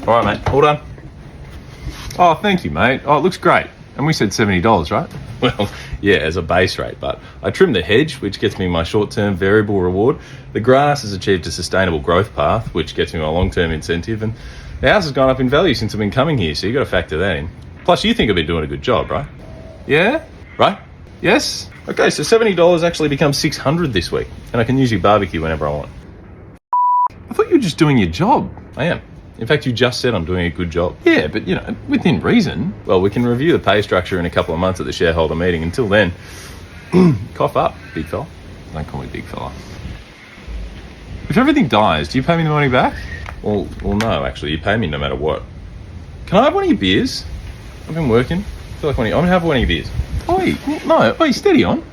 All right, mate. All done. Oh, thank you, mate. Oh, it looks great. And we said $70, right? Well, yeah, as a base rate, but I trimmed the hedge, which gets me my short-term variable reward. The grass has achieved a sustainable growth path, which gets me my long-term incentive, and the house has gone up in value since I've been coming here, so you've got to factor that in. Plus, you think I've been doing a good job, right? Yeah? Right? Yes? Okay, so $70 actually becomes $600 this week, and I can usually barbecue whenever I want. I thought you were just doing your job. I am. In fact, you just said I'm doing a good job. Yeah, but, within reason. Well, we can review the pay structure in a couple of months at the shareholder meeting. Until then, cough up, big fella. Don't call me big fella. If everything dies, do you pay me the money back? Well, no, actually, you pay me no matter what. Can I have one of your beers? I've been working. I feel like I'm going to have one of your beers. Oi, no, steady on.